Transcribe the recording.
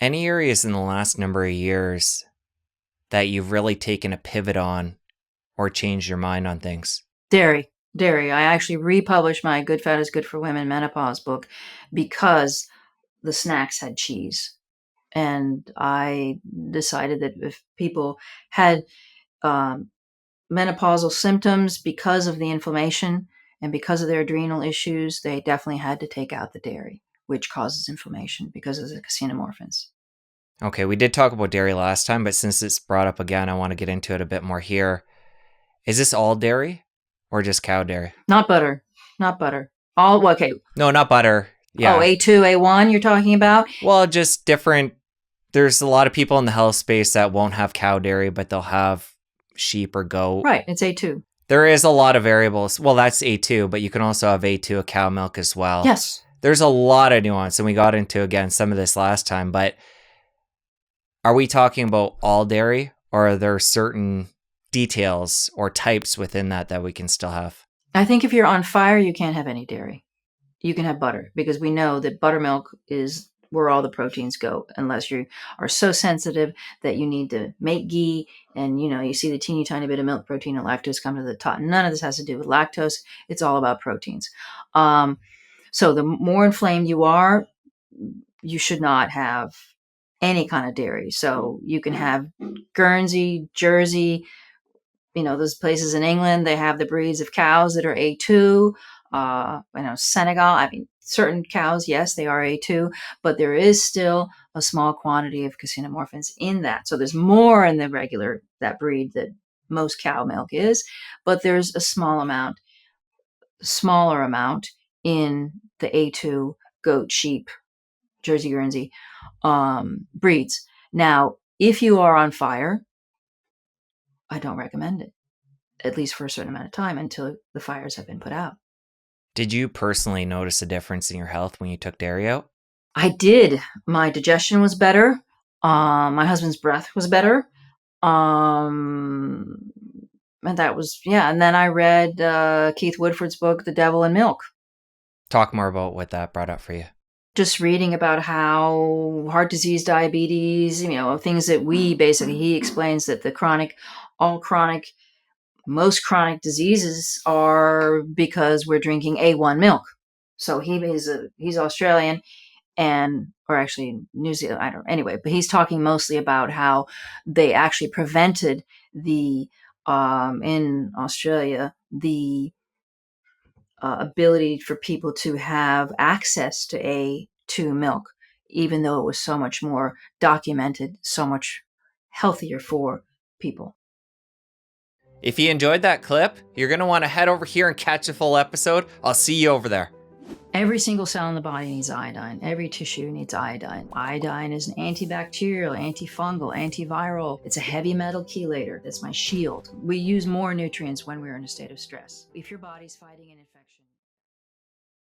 Any areas in the last number of years that you've really taken a pivot on or changed your mind on things? Dairy. I actually republished my Good Fat is Good for Women menopause book because the snacks had cheese. And I decided that if people had um, menopausal symptoms because of the inflammation and because of their adrenal issues, they definitely had to take out the dairy, which causes inflammation because of the caseinomorphins. Okay, we did talk about dairy last time, but since it's brought up again, I want to get into it a bit more here. Is this all dairy or just cow dairy? Not butter. Not butter. All okay. No, not butter. Oh, Yeah. A2, A1 you're talking about? Well, just different. There's a lot of people in the health space that won't have cow dairy, but they'll have sheep or goat. Right, it's A2. There is a lot of variables. Well, that's A2, but you can also have A2 of cow milk as well. Yes. There's a lot of nuance, and we got into, again, some of this last time, but are we talking about all dairy, or are there certain details or types within that we can still have? I think if you're on fire, you can't have any dairy. You can have butter because we know that buttermilk is where all the proteins go, unless you are so sensitive that you need to make ghee and you see the teeny tiny bit of milk protein and lactose come to the top. None of this has to do with lactose. It's all about proteins. So the more inflamed you are, you should not have any kind of dairy. So you can have Guernsey, Jersey, those places in England, they have the breeds of cows that are A2. Senegal, I mean, certain cows, yes, they are A2, but there is still a small quantity of caseinomorphins in that. So there's more in the regular, that breed that most cow milk is, but there's a smaller amount in the A2 goat, sheep, Jersey, Guernsey breeds. Now, if you are on fire, I don't recommend it, at least for a certain amount of time until the fires have been put out. Did you personally notice a difference in your health when you took dairy out? I did. My digestion was better. My husband's breath was better. And that was, yeah. And then I read Keith Woodford's book, The Devil in Milk. Talk more about what that brought up for you. Just reading about how heart disease, diabetes, things that he explains that most chronic diseases are because we're drinking A1 milk. So he's Australian or actually New Zealand, I don't know. Anyway, but he's talking mostly about how they actually prevented in Australia, the ability for people to have access to A2 milk, even though it was so much more documented, so much healthier for people. If you enjoyed that clip, you're going to want to head over here and catch a full episode. I'll see you over there. Every single cell in the body needs iodine. Every tissue needs iodine. Iodine is an antibacterial, antifungal, antiviral. It's a heavy metal chelator. That's my shield. We use more nutrients when we're in a state of stress. If your body's fighting an infection,